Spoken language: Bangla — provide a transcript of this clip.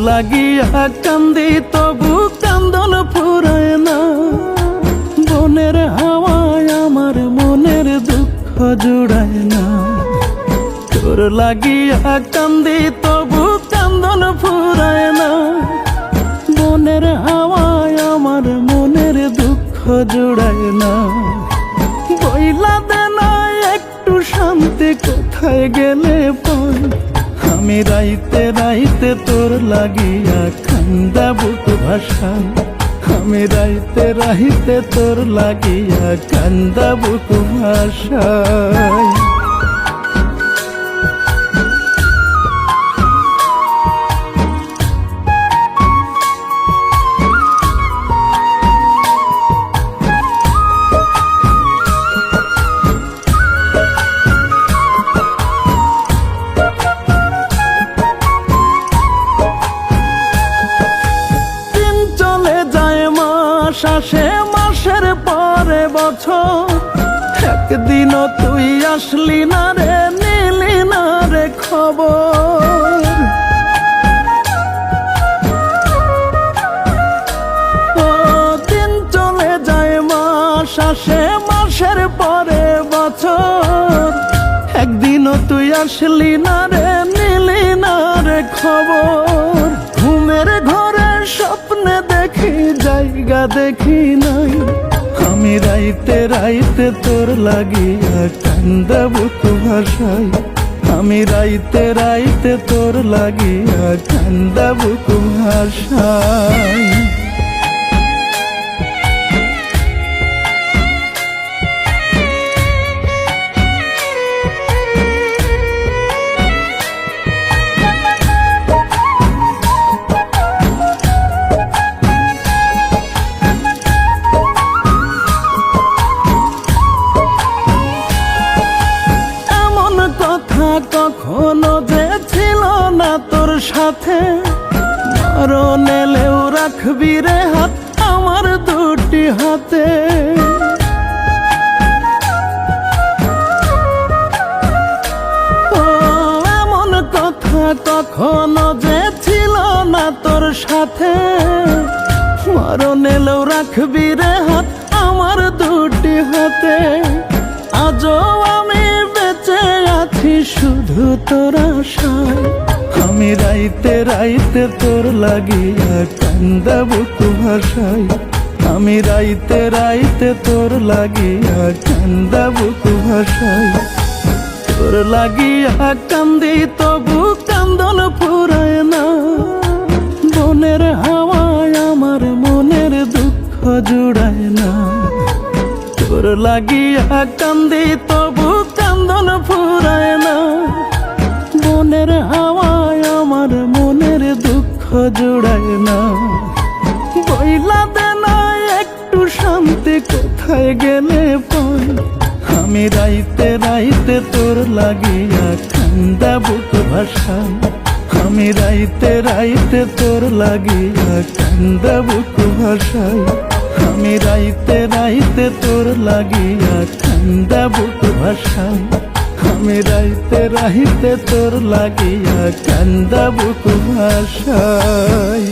লাগিয়া কান্দি তবু কান্দন ফুরায় না। বনের হাওয়ায় আমার মনের দুঃখ জুড়ায় না। তোর লাগিয়া কান্দি তবু কান্দন ফুরায় না। বনের হাওয়ায় আমার মনের দুঃখ জুড়ায় না। বইলা দে না একটু শান্তি, কোথায় গেলে পাই? আমি রাইতে রাইতে তোর লাগিয়া কান্দা বুক ভাষায়। আমি রাইতে রাইতে তোর লাগিয়া কান্দা বুক ভাষায়। শ্বাসে মাসের পরে বছর, একদিনও তুই আসলি না রে, নিলি না রে খবর। ও দিন চলে যায় মাস আসে মাসের পরে বছর, একদিনও তুই আসলি না রে, নিলি না রে খবর। ঘুমের ঘরে স্বপ্নে দেখি জায়গা দেখি নাই। আমি রাইতে রাইতে তোর লাগিয়া কান্দা বুক ভাষায়। আমি রাইতে রাইতে তোর লাগিয়া কান্দা বুক ভাষায়। কখনো যে ছিল না তোর সাথে, মরণ এলেও রাখবি রে হাত আমার দুটি হাতে। ও এমন কথা কখনো যে ছিল না তোর সাথে, মরণ এলেও রাখবি রে হাত আমার দুটি হাতে। আজও আমি বেঁচে আছি শুধু তোর আশায়। আমি রাইতে রাইতে তোর লাগিয়া কান্দা বুক ভাষায়। আমি রাইতে রাইতে তোর লাগিয়া কান্দা বুক ভাষায়। তোর লাগিয়া কান্দি তবু কান্দন ফুরায় না। বনের হাওয়ায় আমার মনের দুঃখ জুড়ায় না। তোর লাগিয়া কান্দি তবু কান্দন ফুরায় না। বনের হাওয়ায় আমার মনের দুঃখ জুড়ায় না। বইলা দে না একটু শান্তি, কোথায় গেলে পাই? আমি রাইতে রাইতে তোর লাগিয়া কান্দা বুক ভাষায়। আমি রাইতে রাইতে তোর লাগিয়া কান্দা বুক ভাষায়। আমি রাইতে রাইতে তোর লাগিয়া কান্দা বুক ভাষায়। আমি রাইতে রাইতে তোর লাগিয়া কান্দা বুক ভাষায়।